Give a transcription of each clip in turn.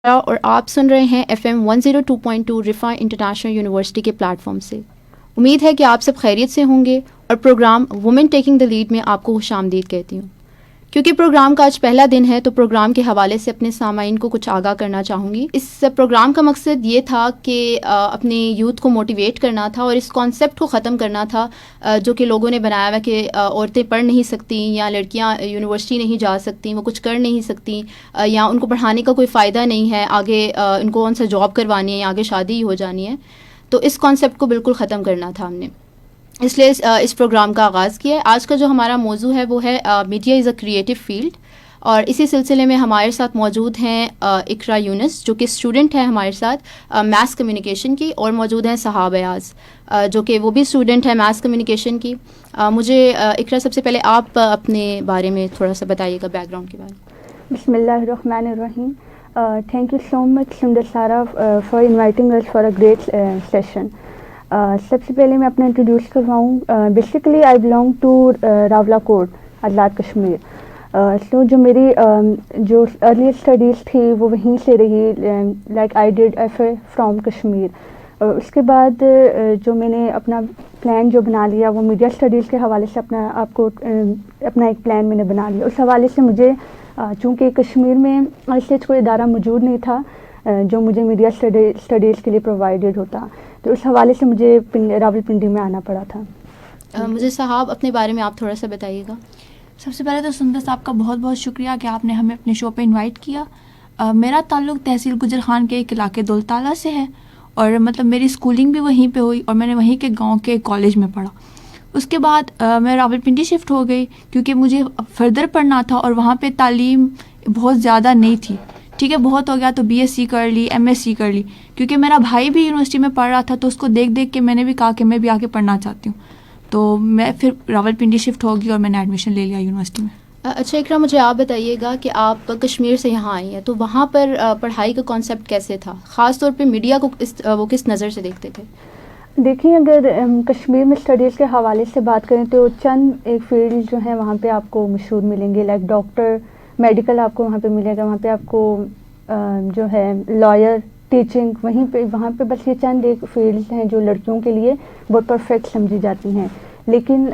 اور آپ سن رہے ہیں FM 102.2 رفا انٹرنیشنل یونیورسٹی کے پلیٹ فارم سے. امید ہے کہ آپ سب خیریت سے ہوں گے اور program women taking the lead میں آپ کو خوش آمدید کہتی ہوں. کیونکہ پروگرام کا آج پہلا دن ہے تو پروگرام کے حوالے سے اپنے سامعین کو کچھ آگاہ کرنا چاہوں گی. اس پروگرام کا مقصد یہ تھا کہ اپنے یوتھ کو موٹیویٹ کرنا تھا اور اس کانسیپٹ کو ختم کرنا تھا جو کہ لوگوں نے بنایا ہوا کہ عورتیں پڑھ نہیں سکتیں یا لڑکیاں یونیورسٹی نہیں جا سکتیں, وہ کچھ کر نہیں سکتیں یا ان کو پڑھانے کا کوئی فائدہ نہیں ہے, آگے ان کو کون سا جاب کروانی ہے یا آگے شادی ہی ہو جانی ہے. تو اس کانسیپٹ کو بالکل ختم کرنا تھا ہم نے, اس لیے اس پروگرام کا آغاز کیا ہے. آج کا جو ہمارا موضوع ہے وہ ہے media is a creative field, اور اسی سلسلے میں ہمارے ساتھ موجود ہیں اقرا یونس جو کہ اسٹوڈنٹ ہیں ہمارے ساتھ میس کمیونیکیشن کی, اور موجود ہیں صحاب ایاز جو کہ وہ بھی اسٹوڈنٹ ہے میس کمیونیکیشن کی. مجھے اقرا سب سے پہلے آپ اپنے بارے میں تھوڑا سا بتائیے گا, بیک گراؤنڈ کے بارے میں. بسم اللہ الرحمن الرحیم. Thank you so much Sundar Sara for inviting us for a great session. سب سے پہلے میں اپنا انٹروڈیوس کرواؤں. Basically I belong to Rawalakot, Azad Kashmir. So جو میری جو ارلی اسٹڈیز تھی وہ وہیں سے رہی, like I did F A from Kashmir. اس کے بعد جو میں نے اپنا پلان جو بنا لیا وہ میڈیا اسٹڈیز کے حوالے سے اپنا ایک پلان میں نے بنا لیا. اس حوالے سے مجھے چونکہ کشمیر میں ایسے کوئی ادارہ موجود نہیں تھا جو مجھے میڈیا اسٹڈیز کے لیے پرووائڈیڈ ہوتا, تو اس حوالے سے مجھے راولپنڈی میں آنا پڑا تھا. مجھے صاحب اپنے بارے میں آپ تھوڑا سا بتائیے گا. سب سے پہلے تو سندر صاحب کا بہت بہت شکریہ کہ آپ نے ہمیں اپنے شو پہ انوائٹ کیا. میرا تعلق تحصیل گجر خان کے ایک علاقے دولتالہ سے ہے, اور مطلب میری اسکولنگ بھی وہیں پہ ہوئی اور میں نے وہیں کے گاؤں کے کالج میں پڑھا. اس کے بعد میں راولپنڈی شفٹ ہو گئی کیونکہ مجھے فردر پڑھنا تھا اور وہاں پہ تعلیم بہت زیادہ نہیں تھی. ٹھیک ہے, بہت ہو گیا تو BSc کر لی, MSc کر لی, کیونکہ میرا بھائی بھی یونیورسٹی میں پڑھ رہا تھا تو اس کو دیکھ دیکھ کے میں نے بھی کہا کہ میں بھی آگے پڑھنا چاہتی ہوں. تو میں پھر راولپنڈی شفٹ ہو گئی اور میں نے ایڈمیشن لے لیا یونیورسٹی میں. اچھا اقرا, مجھے آپ بتائیے گا کہ آپ کشمیر سے یہاں آئی ہیں تو وہاں پر پڑھائی کا کانسیپٹ کیسے تھا, خاص طور پہ میڈیا کو وہ کس نظر سے دیکھتے تھے؟ دیکھیں, اگر کشمیر میں اسٹڈیز کے حوالے سے بات کریں تو چند ایک فیلڈ جو ہیں وہاں پہ آپ کو مشہور ملیں گے, لائک ڈاکٹر, میڈیکل آپ کو وہاں پہ ملے گا, وہاں پہ آپ کو جو ہے لائر, ٹیچنگ, وہاں پہ بس یہ چند ایک فیلڈ ہیں جو لڑکیوں کے لیے بہت پرفیکٹ سمجھی جاتی ہیں. لیکن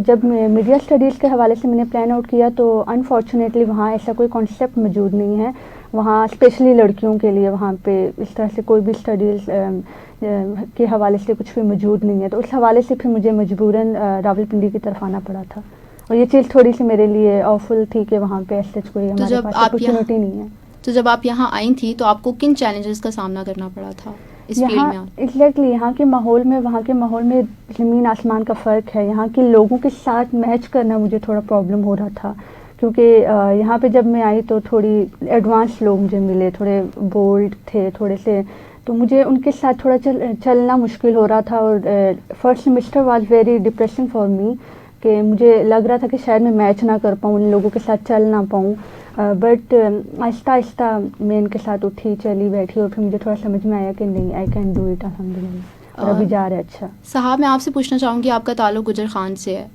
جب میڈیا اسٹڈیز کے حوالے سے میں نے پلان آؤٹ کیا تو انفارچونیٹلی وہاں ایسا کوئی کانسیپٹ موجود نہیں ہے. وہاں اسپیشلی لڑکیوں کے لیے وہاں پہ اس طرح سے کوئی بھی اسٹڈیز کے حوالے سے کچھ بھی موجود نہیں ہے. تو اس حوالے سے پھر مجھے مجبوراً راولپنڈی کی طرف آنا پڑا تھا, اور یہ چیز تھوڑی سی میرے لیے آفل تھی کہ وہاں پہ ایسا کوئی ہمارے پاس اپرچونیٹی نہیں ہے. تو جب آپ یہاں آئی تھیں تو آپ کو کن چیلنجز کا سامنا کرنا پڑا تھا اس فیلڈ میں؟ ایگزیکٹلی یہاں کے ماحول میں, وہاں کے ماحول میں زمین آسمان کا فرق ہے. یہاں کے لوگوں کے ساتھ میچ کرنا مجھے تھوڑا پرابلم ہو رہا تھا, کیونکہ یہاں پہ جب میں آئی تو تھوڑی ایڈوانس لوگ مجھے ملے, تھوڑے بولڈ تھے تھوڑے سے, تو مجھے ان کے ساتھ تھوڑا چلنا مشکل ہو رہا تھا. اور first semester was very depressing for me, کہ مجھے لگ رہا تھا کہ شاید میں میچ نہ کر پاؤں, ان لوگوں کے ساتھ چل نہ پاؤں. بٹ آہستہ آہستہ میں ان کے ساتھ اٹھی, چلی, بیٹھی, اور پھر مجھے تھوڑا سمجھ میں آیا کہ نہیں, آئی کین ڈو اٹ, الحمدللہ, اور ابھی جا رہا ہے. اچھا صاحب, میں آپ سے پوچھنا چاہوں گی, آپ کا تعلق گجر خان سے ہے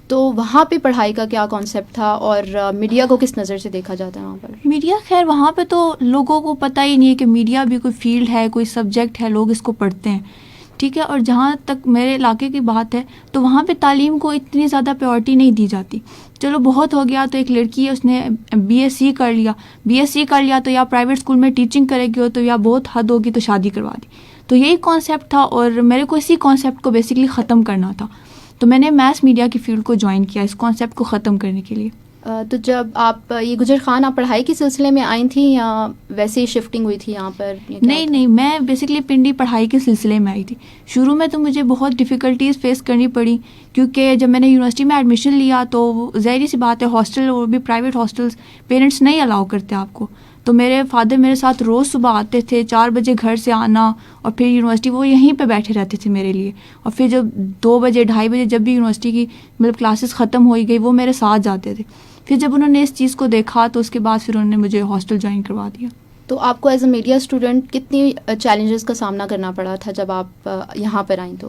تو وہاں پہ پڑھائی کا کیا کانسیپٹ تھا اور میڈیا کو کس نظر سے دیکھا جاتا ہے وہاں پر؟ میڈیا, خیر وہاں پہ تو لوگوں کو پتہ ہی نہیں ہے کہ میڈیا بھی کوئی فیلڈ ہے, کوئی سبجیکٹ ہے, لوگ اس کو پڑھتے ہیں. ٹھیک ہے, اور جہاں تک میرے علاقے کی بات ہے تو وہاں پہ تعلیم کو اتنی زیادہ پریورٹی نہیں دی جاتی. چلو بہت ہو گیا تو ایک لڑکی ہے اس نے BSc کر لیا تو یا پرائیویٹ اسکول میں ٹیچنگ کرے گی, تو یا بہت حد ہوگی تو شادی کروا دی. تو یہی کانسیپٹ تھا اور میرے کو اسی کانسیپٹ کو بیسکلی ختم کرنا تھا, تو میں نے میس میڈیا کی فیلڈ کو جوائن کیا اس کانسیپٹ کو ختم کرنے کے لیے. تو جب آپ یہ گجر خان, آپ پڑھائی کے سلسلے میں آئی تھیں یا ویسے ہی شفٹنگ ہوئی تھی یہاں پر؟ نہیں, میں بیسکلی پنڈی پڑھائی کے سلسلے میں آئی تھی. شروع میں تو مجھے بہت ڈیفیکلٹیز فیس کرنی پڑی, کیونکہ جب میں نے یونیورسٹی میں ایڈمیشن لیا تو ظاہری سی بات ہے ہاسٹل اور بھی پرائیویٹ ہاسٹلس پیرنٹس نہیں الاؤ کرتے آپ کو. تو میرے فادر میرے ساتھ روز صبح آتے تھے, 4 بجے گھر سے آنا, اور پھر یونیورسٹی وہ یہیں پہ بیٹھے رہتے تھے میرے لیے. اور پھر جب 2 بجے 2:30 بجے جب بھی یونیورسٹی کی مطلب کلاسز ختم ہوئی گئی وہ میرے ساتھ جاتے تھے. پھر جب انہوں نے اس چیز کو دیکھا تو اس کے بعد پھر انہوں نے مجھے ہاسٹل جوائن کروا دیا. تو آپ کو ایز اے میڈیا اسٹوڈنٹ کتنی چیلنجز کا سامنا کرنا پڑا تھا جب آپ یہاں پر آئیں؟ تو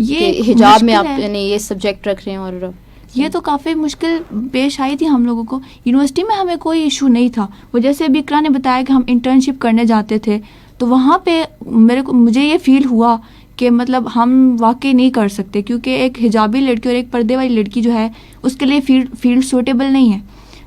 یہ حجاب میں آپ نے یہ سبجیکٹ رکھ رہے ہیں. اور یہ تو کافی مشکل پیش آئی تھی ہم لوگوں کو. یونیورسٹی میں ہمیں کوئی ایشو نہیں تھا. وہ جیسے ابھی اقرا نے بتایا کہ ہم انٹرنشپ کرنے جاتے تھے, تو وہاں پہ مجھے یہ فیل ہوا کہ مطلب ہم واقعی نہیں کر سکتے, کیونکہ ایک حجابی لڑکی اور ایک پردے والی لڑکی جو ہے اس کے لیے فیلڈ سوٹیبل نہیں ہے.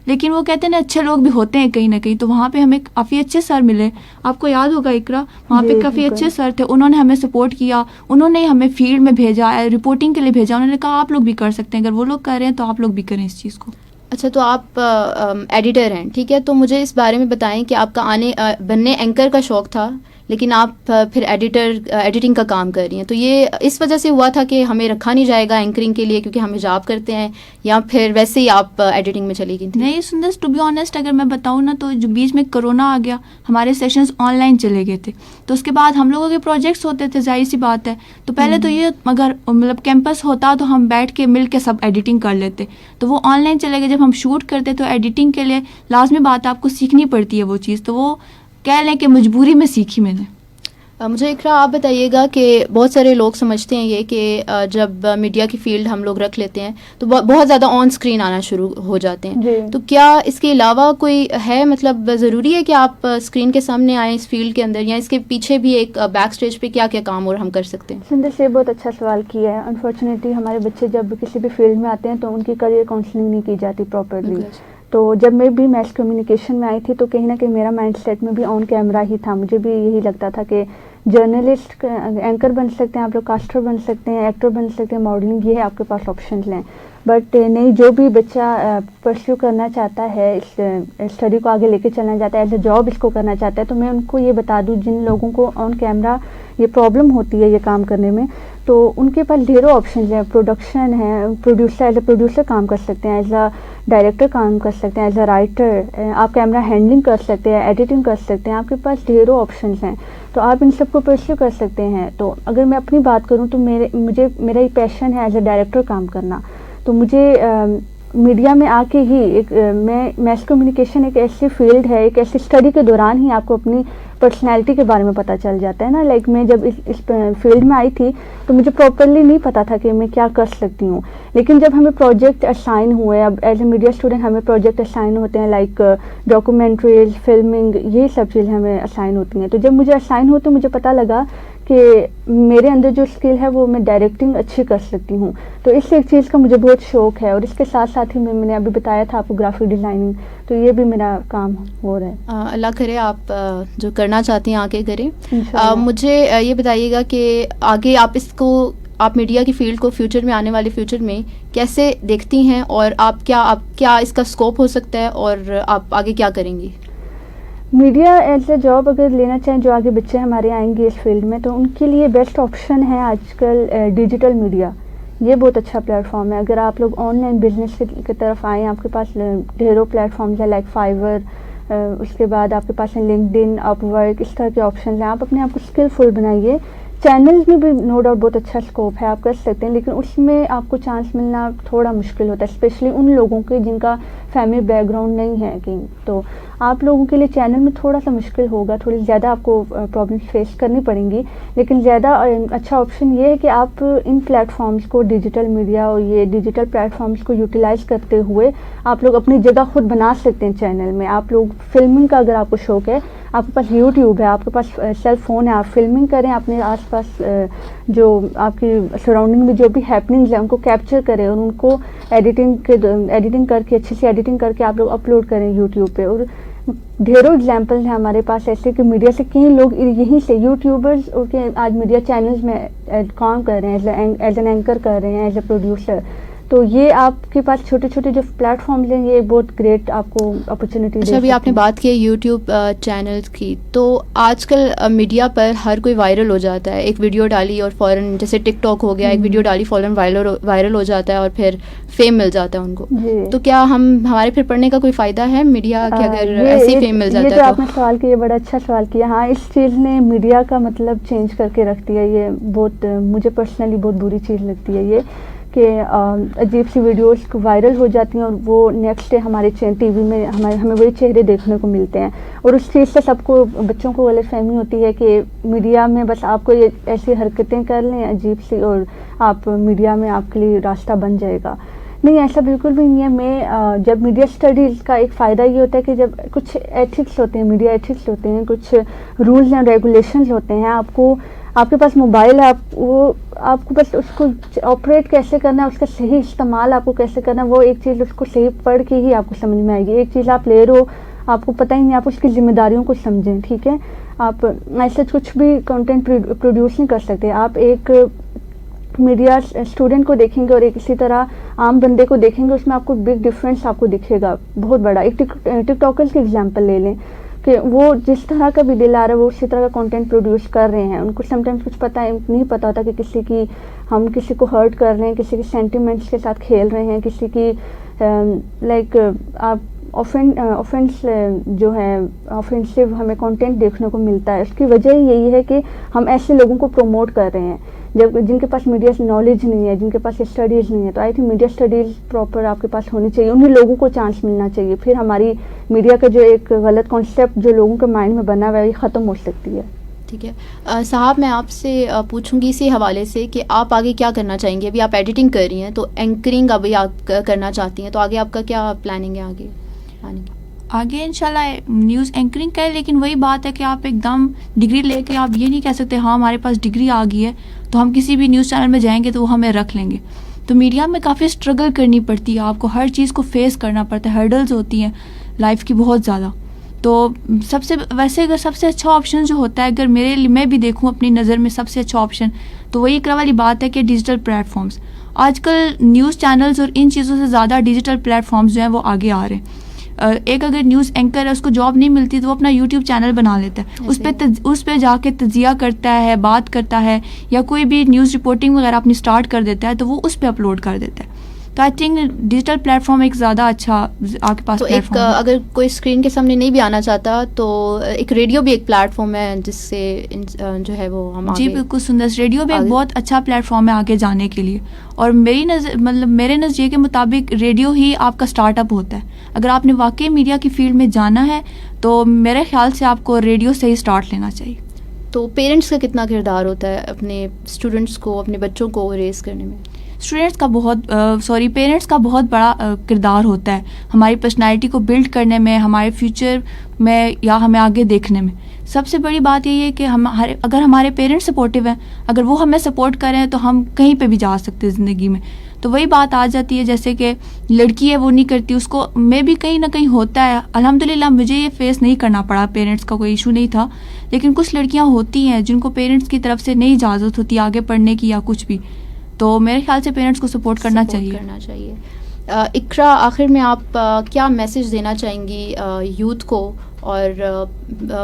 لیکن وہ کہتے ہیں نا اچھے لوگ بھی ہوتے ہیں کہیں نہ کہیں, تو وہاں پہ ہمیں کافی اچھے سر ملے. آپ کو یاد ہوگا اقرا, وہاں پہ کافی اچھے سر تھے, انہوں نے ہمیں سپورٹ کیا, انہوں نے ہمیں فیلڈ میں بھیجا, رپورٹنگ کے لیے بھیجا. انہوں نے کہا آپ لوگ بھی کر سکتے ہیں, اگر وہ لوگ کر رہے ہیں تو آپ لوگ بھی کریں اس چیز کو. اچھا, تو آپ ایڈیٹر ہیں, ٹھیک ہے, تو مجھے اس بارے میں بتائیں کہ آپ کا بننے اینکر کا شوق تھا, لیکن آپ پھر ایڈیٹنگ کا کام کر رہی ہیں, تو یہ اس وجہ سے ہوا تھا کہ ہمیں رکھا نہیں جائے گا اینکرنگ کے لیے کیونکہ ہم حجاب کرتے ہیں, یا پھر ویسے ہی آپ ایڈیٹنگ میں چلی گئی تھیں؟ نہیں سندس, ٹو بی آنیسٹ اگر میں بتاؤں نا, تو جو بیچ میں کرونا آ گیا, ہمارے سیشنز آن لائن چلے گئے تھے, تو اس کے بعد ہم لوگوں کے پروجیکٹس ہوتے تھے, ظاہر سی بات ہے. تو پہلے تو یہ اگر مطلب کیمپس ہوتا تو ہم بیٹھ کے مل کے سب ایڈیٹنگ کر لیتے, تو وہ آن لائن چلے گئے. جب ہم شوٹ کرتے تو ایڈیٹنگ کے لیے لازمی بات ہے آپ کو سیکھنی پڑتی ہے وہ چیز, تو وہ کہہ لیں کہ مجبوری میں سیکھی میں نے. مجھے اقرا آپ بتائیے گا کہ بہت سارے لوگ سمجھتے ہیں یہ کہ جب میڈیا کی فیلڈ ہم لوگ رکھ لیتے ہیں تو بہت زیادہ آن اسکرین آنا شروع ہو جاتے ہیں, تو کیا اس کے علاوہ کوئی ہے, مطلب ضروری ہے کہ آپ اسکرین کے سامنے آئیں اس فیلڈ کے اندر, یا اس کے پیچھے بھی ایک بیک اسٹیج پہ کیا کیا کام اور ہم کر سکتے ہیں؟ سندر سے بہت اچھا سوال کیا ہے. انفارچونیٹلی ہمارے بچے جب کسی بھی فیلڈ میں آتے ہیں تو ان کی کریئر کاؤنسلنگ نہیں کی جاتی پراپرلی. تو جب میں بھی میس کمیونیکیشن میں آئی تھی تو کہیں نہ کہیں میرا مائنڈ سیٹ میں بھی آن کیمرہ ہی تھا. مجھے بھی یہی لگتا تھا کہ جرنلسٹ اینکر بن سکتے ہیں آپ لوگ, کاسٹر بن سکتے ہیں, ایکٹر بن سکتے ہیں, ماڈلنگ, یہ ہے آپ کے پاس آپشنز ہیں. بٹ نہیں, جو بھی بچہ پرسیو کرنا چاہتا ہے, اس اسٹڈی کو آگے لے کے چلنا چاہتا ہے, ایز اے جاب اس کو کرنا چاہتا ہے, تو میں ان کو یہ بتا دوں جن لوگوں کو آن کیمرہ یہ پرابلم ہوتی ہے یہ کام کرنے میں, تو ان کے پاس ڈھیروں آپشنز ہیں. پروڈکشن ہے, پروڈیوسر, ایز اے پروڈیوسر کام کر سکتے ہیں, ایز اے ڈائریکٹر کام کر سکتے ہیں, ایز اے رائٹر آپ کیمرہ ہینڈلنگ کر سکتے ہیں, ایڈیٹنگ کر سکتے ہیں. آپ کے پاس ڈھیروں آپشنز ہیں, تو آپ ان سب کو پرسیو کر سکتے ہیں. تو اگر میں اپنی بات کروں تو میرا یہ پیشن ہے ایز اے ڈائریکٹر کام کرنا. تو مجھے میڈیا میں آ کے ہی میں میس کمیونیکیشن ایک ایسی فیلڈ ہے, ایک ایسی اسٹڈی کے دوران ہی آپ کو اپنی پرسنالٹی کے بارے میں پتہ چل جاتا ہے نا. لائک میں جب اس فیلڈ میں آئی تھی تو مجھے پراپرلی نہیں پتہ تھا کہ میں کیا کر سکتی ہوں, لیکن جب ہمیں پروجیکٹ اسائن ہوئے, اب ایز اے میڈیا اسٹوڈنٹ ہمیں پروجیکٹ اسائن ہوتے ہیں, لائک ڈاکومنٹریز, فلمنگ, یہ سب چیزیں ہمیں اسائن ہوتی ہیں. تو جب مجھے اسائن ہو تو مجھے پتہ لگا کہ میرے اندر جو اسکل ہے وہ میں ڈائریکٹنگ اچھی کر سکتی ہوں. تو اس ایک چیز کا مجھے بہت شوق ہے, اور اس کے ساتھ ساتھ ہی میں نے ابھی بتایا تھا آپ کو گرافک ڈیزائننگ, تو یہ بھی میرا کام ہو رہا ہے. اللہ کرے آپ جو کرنا چاہتی ہیں آگے کریں. مجھے یہ بتائیے گا کہ آگے آپ میڈیا کی فیلڈ کو فیوچر میں, آنے والے فیوچر میں کیسے دیکھتی ہیں, اور آپ کیا اس کا اسکوپ ہو سکتا ہے, اور آپ آگے کیا کریں گی؟ میڈیا ایز اے جاب اگر لینا چاہیں, جو آگے بچے ہمارے آئیں گے اس فیلڈ میں, تو ان کے لیے بیسٹ آپشن ہے آج کل ڈیجیٹل میڈیا. یہ بہت اچھا پلیٹ فارم ہے. اگر آپ لوگ آن لائن بزنس کی طرف آئیں, آپ کے پاس ڈھیروں پلیٹ فارمز ہیں, لائک فائیور, اس کے بعد آپ کے پاس لنکڈ ان, اپ ورک, اس طرح کے آپشنز ہیں. آپ اپنے آپ کو اسکلفل بنائیے. چینلز میں بھی نو ڈاؤٹ بہت اچھا اسکوپ ہے, آپ کر سکتے ہیں, لیکن اس میں آپ کو چانس ملنا تھوڑا مشکل ہوتا ہے, اسپیشلی ان لوگوں کے جن کا فیملی بیک گراؤنڈ نہیں ہے کہیں. تو آپ لوگوں کے لیے چینل میں تھوڑا سا مشکل ہوگا, تھوڑی زیادہ آپ کو پرابلمس فیس کرنی پڑیں گی, لیکن زیادہ اچھا آپشن یہ ہے کہ آپ ان پلیٹ فارمز کو, ڈیجیٹل میڈیا اور یہ ڈیجیٹل پلیٹ فارمز کو یوٹیلائز کرتے ہوئے آپ لوگ اپنی جگہ خود بنا سکتے ہیں چینل میں. آپ لوگ فلمنگ کا اگر آپ کو شوق ہے, آپ کے پاس یوٹیوب ہے, آپ کے پاس سیل فون ہے, آپ فلمنگ کریں, اپنے آس پاس جو آپ کی سراؤنڈنگ میں جو بھی ہیپننگز ہیں ان کو کیپچر کریں, اور ان کو ایڈیٹنگ کر کے, اچھی سی ایڈیٹنگ کر کے آپ لوگ اپلوڈ کریں یوٹیوب پہ. اور ڈھیروں ایگزامپل ہیں ہمارے پاس ایسے کہ میڈیا سے کئی لوگ یہیں سے یوٹیوبرز اور کے آج میڈیا چینلز میں کام کر رہے ہیں, ایز این اینکر کر رہے ہیں, ایز اے پروڈیوسر. تو یہ آپ کے پاس چھوٹے چھوٹے جو پلیٹ فارمز ہیں, یہ بہت گریٹ آپ کو اپرچونیٹی. اچھا, ابھی آپ نے بات کی یوٹیوب چینلز کی, تو آج کل میڈیا پر ہر کوئی وائرل ہو جاتا ہے. ایک ویڈیو ڈالی اور فوراً, جیسے ٹک ٹاک ہو گیا, ایک ویڈیو ڈالی فوراً وائرل ہو جاتا ہے اور پھر فیم مل جاتا ہے ان کو. تو کیا ہمارے پھر پڑھنے کا کوئی فائدہ ہے میڈیا کے اگر ایسے ہی فیم مل جاتا ہے؟ یہ تو آپ نے سوال کیا, بڑا اچھا سوال کیا. ہاں, اس چیز نے میڈیا کا مطلب چینج کر کے رکھ دیا. یہ بہت مجھے پرسنلی بہت بری چیز لگتی ہے یہ, کہ عجیب سی ویڈیوز وائرل ہو جاتی ہیں اور وہ نیکسٹ ڈے ہمارے ٹی وی میں ہمیں وہی چہرے دیکھنے کو ملتے ہیں، اور اس چیز سے سب کو بچوں کو غلط فہمی ہوتی ہے کہ میڈیا میں بس آپ کو یہ ایسی حرکتیں کر لیں عجیب سی اور آپ میڈیا میں آپ کے لیے راستہ بن جائے گا. نہیں، ایسا بالکل بھی نہیں ہے. میں جب میڈیا اسٹڈیز کا ایک فائدہ یہ ہوتا ہے کہ جب کچھ ایتھکس ہوتے ہیں، میڈیا ایتھکس ہوتے ہیں، کچھ رولز اینڈ ریگولیشنز ہوتے ہیں. آپ کے پاس موبائل ہے، آپ کو بس اس کو آپریٹ کیسے کرنا ہے، اس کا صحیح استعمال آپ کو کیسے کرنا ہے، وہ ایک چیز اس کو صحیح پڑھ کے ہی آپ کو سمجھ میں آئے گی. ایک چیز آپ لے رہے ہو، آپ کو پتہ ہی نہیں، آپ اس کی ذمہ داریوں کو سمجھیں. ٹھیک ہے، آپ ایسے کچھ بھی کنٹینٹ پروڈیوس نہیں کر سکتے. آپ ایک میڈیا اسٹوڈنٹ کو دیکھیں گے اور ایک اسی طرح عام بندے کو دیکھیں گے، اس میں آپ کو بگ ڈفرینس آپ کو دکھے گا بہت بڑا. ایک ٹک ٹاکرز کی ایگزامپل لے لیں کہ وہ جس طرح کا بھی دل آ رہا ہے وہ اسی طرح کا کنٹینٹ پروڈیوس کر رہے ہیں. ان کو سم ٹائمس کچھ نہیں پتہ ہوتا کہ ہم کسی کو ہرٹ کر رہے ہیں، کسی کے سینٹیمنٹس کے ساتھ کھیل رہے ہیں، کسی کی لائک آپ آفینس جو ہے آفینسو ہمیں کنٹینٹ دیکھنے کو ملتا ہے. اس کی وجہ یہی ہے کہ ہم ایسے لوگوں کو پروموٹ کر رہے ہیں جن کے پاس میڈیا نالج نہیں ہے، جن کے پاس اسٹڈیز نہیں ہے. تو I think media studies proper آپ کے پاس ہونی چاہیے، انہیں لوگوں کو چانس ملنا چاہیے. پھر ہماری میڈیا کا جو ایک غلط کانسیپٹ جو لوگوں کے مائنڈ میں بنا ہوا ہے یہ ختم ہو سکتی ہے. ٹھیک ہے صاحب، میں آپ سے پوچھوں گی اسی حوالے سے کہ آپ آگے کیا کرنا چاہیں گے؟ ابھی آپ ایڈیٹنگ کر رہی ہیں تو اینکرنگ ابھی آپ کرنا چاہتی ہیں، تو آگے آپ کا کیا پلاننگ ہے آگے آنے کی؟ آگے انشاءاللہ نیوز اینکرنگ کریں، لیکن وہی بات ہے کہ آپ ایک دم ڈگری لے کے آپ یہ نہیں کہہ سکتے ہاں ہمارے پاس ڈگری آ گئی ہے تو ہم کسی بھی نیوز چینل میں جائیں گے تو وہ ہمیں رکھ لیں گے. تو میڈیا میں کافی اسٹرگل کرنی پڑتی ہے، آپ کو ہر چیز کو فیس کرنا پڑتا ہے، ہرڈلز ہوتی ہیں لائف کی بہت زیادہ. تو اگر سب سے اچھا آپشن جو ہوتا ہے، اگر میں بھی دیکھوں اپنی نظر میں سب سے اچھا آپشن، تو وہی اقرا والی بات ہے کہ ڈیجیٹل پلیٹ فارمز. آج کل نیوز چینلز اور ان چیزوں سے زیادہ ڈیجیٹل پلیٹ فارمز جو ہیں وہ آگے آ رہے ہیں. ایک اگر نیوز اینکر ہے اس کو جاب نہیں ملتی تو وہ اپنا یوٹیوب چینل بنا لیتا ہے، اس پہ جا کے تجزیہ کرتا ہے، بات کرتا ہے، یا کوئی بھی نیوز رپورٹنگ وغیرہ اپنی سٹارٹ کر دیتا ہے تو وہ اس پہ اپلوڈ کر دیتا ہے. تو I think digital plate form ایک زیادہ اچھا آپ کے پاس پلیٹ فارم ہے. اگر کوئی اسکرین کے سامنے نہیں بھی آنا چاہتا تو ایک ریڈیو بھی ایک پلیٹ فارم ہے جس سے جو ہے وہ ہم جی بالکل سندر، ریڈیو بھی ایک بہت اچھا پلیٹ فارم ہے آگے جانے کے لیے. اور میرے نظریے کے مطابق ریڈیو ہی آپ کا اسٹارٹ اپ ہوتا ہے. اگر آپ نے واقعی میڈیا کی فیلڈ میں جانا ہے تو میرے خیال سے آپ کو ریڈیو سے ہی اسٹارٹ لینا چاہیے. تو پیرنٹس کا کتنا کردار ہوتا ہے اپنے اسٹوڈنٹس کو، اپنے بچوں کو ریز کرنے میں؟ پیرنٹس کا بہت بڑا کردار ہوتا ہے ہماری پرسنالٹی کو بلڈ کرنے میں، ہمارے فیوچر میں یا ہمیں آگے دیکھنے میں. سب سے بڑی بات یہی ہے کہ اگر ہمارے پیرنٹس سپورٹیو ہیں، اگر وہ ہمیں سپورٹ کریں تو ہم کہیں پہ بھی جا سکتے ہیں زندگی میں. تو وہی بات آ جاتی ہے جیسے کہ لڑکی ہے وہ نہیں کرتی، اس کو میں بھی کہیں نہ کہیں ہوتا ہے. الحمدللہ مجھے یہ فیس نہیں کرنا پڑا، پیرنٹس کا کوئی ایشو نہیں تھا. لیکن کچھ لڑکیاں ہوتی ہیں جن کو پیرنٹس کی طرف سے نہیں اجازت ہوتی آگے پڑھنے کی یا کچھ بھی، تو میرے خیال سے پیرنٹس کو سپورٹ کرنا چاہیے. اقرا، آخر میں آپ کیا میسج دینا چاہیں گی یوتھ کو اور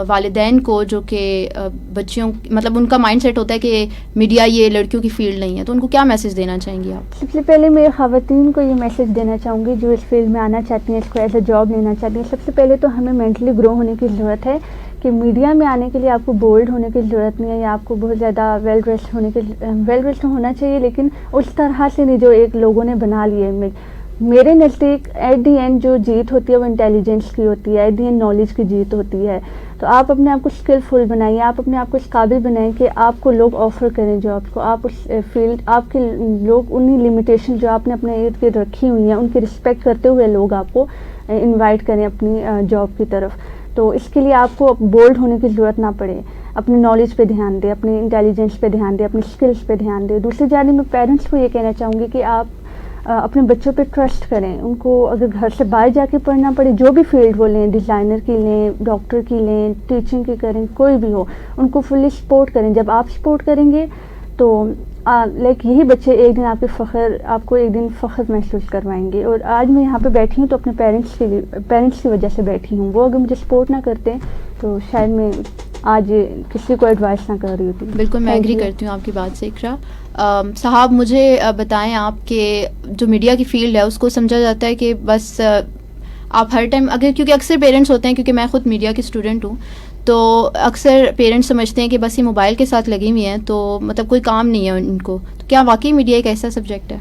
والدین کو جو کہ بچیوں مطلب ان کا مائنڈ سیٹ ہوتا ہے کہ میڈیا یہ لڑکیوں کی فیلڈ نہیں ہے، تو ان کو کیا میسج دینا چاہیں گی آپ؟ سب سے پہلے میں خواتین کو یہ میسج دینا چاہوں گی جو اس فیلڈ میں آنا چاہتی ہیں، اس کو ایز اے جاب لینا چاہتی ہیں. سب سے پہلے تو ہمیں مینٹلی گرو ہونے کی ضرورت ہے کہ میڈیا میں آنے کے لیے آپ کو بولڈ ہونے کی ضرورت نہیں ہے، یا آپ کو بہت زیادہ ویل ڈریسڈ ہونا چاہیے، لیکن اس طرح سے نہیں جو ایک لوگوں نے بنا لیے. میرے نزدیک ایٹ دی اینڈ جو جیت ہوتی ہے وہ انٹیلیجنس کی ہوتی ہے، ایٹ دی اینڈ نالج کی جیت ہوتی ہے. تو آپ اپنے آپ کو اسکلفل بنائیے، آپ اپنے آپ کو اس قابل بنائیں کہ آپ کو لوگ آفر کریں جاب کو. آپ اس فیلڈ آپ کے لوگ انہی لمیٹیشن جو آپ نے اپنے ارد گرد رکھی ہوئی ہیں ان کی رسپیکٹ کرتے ہوئے لوگ آپ کو انوائٹ کریں اپنی جاب کی طرف. تو اس کے لیے آپ کو بولڈ ہونے کی ضرورت نہ پڑے، اپنی نالج پہ دھیان دیں، اپنی انٹیلیجنس پہ دھیان دیں، اپنی اسکلس پہ دھیان دیں. دوسری جانب میں پیرنٹس کو یہ کہنا چاہوں گی کہ آپ اپنے بچوں پہ ٹرسٹ کریں. ان کو اگر گھر سے باہر جا کے پڑھنا پڑے، جو بھی فیلڈ وہ لیں، ڈیزائنر کی لیں، ڈاکٹر کی لیں، ٹیچنگ کی کریں، کوئی بھی ہو، ان کو فلی سپورٹ کریں. جب آپ سپورٹ کریں گے تو یہی بچے ایک دن آپ کو ایک دن فخر محسوس کروائیں گے. اور آج میں یہاں پہ بیٹھی ہوں تو اپنے پیرنٹس کی وجہ سے بیٹھی ہوں. وہ اگر مجھے سپورٹ نہ کرتے تو شاید میں آج کسی کو ایڈوائس نہ کر رہی ہوتی. بالکل میں ایگری کرتی ہوں آپ کی بات سے. اقرا صاحب، مجھے بتائیں آپ کہ جو میڈیا کی فیلڈ ہے اس کو سمجھا جاتا ہے کہ بس آپ ہر ٹائم کیونکہ اکثر پیرنٹس ہوتے ہیں، کیونکہ میں خود میڈیا کی اسٹوڈنٹ ہوں، تو اکثر پیرنٹس سمجھتے ہیں کہ بس یہ موبائل کے ساتھ لگی ہوئی ہیں تو مطلب کوئی کام نہیں ہے ان کو. تو کیا واقعی میڈیا ایک ایسا سبجیکٹ ہے؟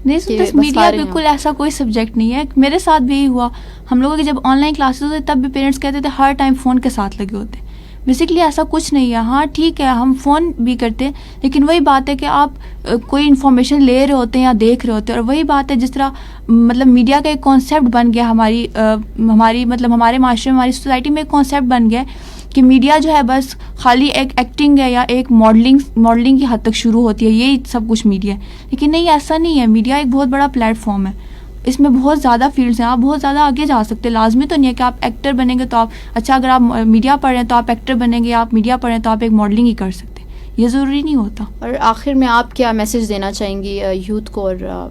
نہیں کہ سنتے بس میڈیا فارغ ہیں بالکل ایسا کوئی سبجیکٹ نہیں ہے. میرے ساتھ بھی یہی ہوا. ہم لوگوں کی جب آن لائن کلاسز ہوتے تب بھی پیرنٹس کہتے تھے ہر ٹائم فون کے ساتھ لگے ہوتے. بیسکلی ایسا کچھ نہیں ہے. ہاں ٹھیک ہے ہم فون بھی کرتے ہیں لیکن وہی بات ہے کہ آپ کوئی انفارمیشن لے رہے ہوتے ہیں یا دیکھ رہے ہوتے ہیں. اور وہی بات ہے جس طرح مطلب میڈیا کا ایک کانسیپٹ بن گیا ہماری مطلب ہمارے معاشرے میں ہماری سوسائٹی میں ایک کانسیپٹ بن گیا کہ میڈیا جو ہے بس خالی ایک ایکٹنگ ہے یا ایک ماڈلنگ کی حد تک شروع ہوتی ہے, یہی سب کچھ میڈیا ہے. لیکن نہیں, ایسا نہیں ہے. میڈیا ایک بہت بڑا پلیٹ فارم ہے. اس میں بہت زیادہ فیلڈز ہیں. آپ بہت زیادہ آگے جا سکتے ہیں. لازمی تو نہیں ہے کہ آپ ایکٹر بنیں گے تو آپ اچھا اگر آپ میڈیا پڑھ رہے ہیں تو آپ ایکٹر بنیں گے, آپ میڈیا پڑھ رہے ہیں تو آپ ایک ماڈلنگ ہی کر سکتے ہیں. یہ ضروری نہیں ہوتا. اور آخر میں آپ کیا میسج دینا چاہیں گی یوتھ کو؟ اور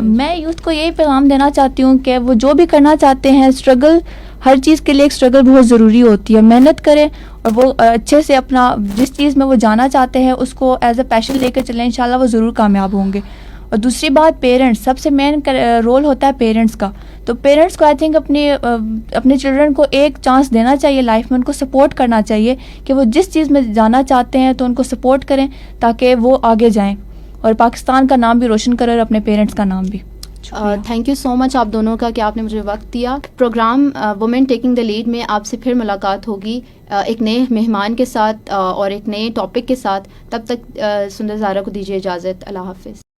میں یوتھ کو یہی پیغام دینا چاہتی ہوں کہ وہ جو بھی کرنا چاہتے ہیں, اسٹرگل, ہر چیز کے لیے ایک اسٹرگل بہت ضروری ہوتی ہے. محنت کریں اور وہ اچھے سے اپنا جس چیز میں وہ جانا چاہتے ہیں اس کو ایز اے پیشن لے کر چلیں. انشاءاللہ وہ ضرور کامیاب ہوں گے. اور دوسری بات, پیرنٹس, سب سے مین رول ہوتا ہے پیرنٹس کا. تو پیرنٹس کو آئی تھنک اپنے چلڈرن کو ایک چانس دینا چاہیے لائف میں, ان کو سپورٹ کرنا چاہیے کہ وہ جس چیز میں جانا چاہتے ہیں تو ان کو سپورٹ کریں تاکہ وہ آگے جائیں اور پاکستان کا نام بھی روشن کریں اور اپنے پیرنٹس کا نام بھی. تھینک یو سو مچ آپ دونوں کا کہ آپ نے مجھے وقت دیا. Program women taking the lead میں آپ سے پھر ملاقات ہوگی ایک نئے مہمان کے ساتھ اور ایک نئے ٹاپک کے ساتھ. تب تک سندر زارا کو دیجیے اجازت. اللہ حافظ.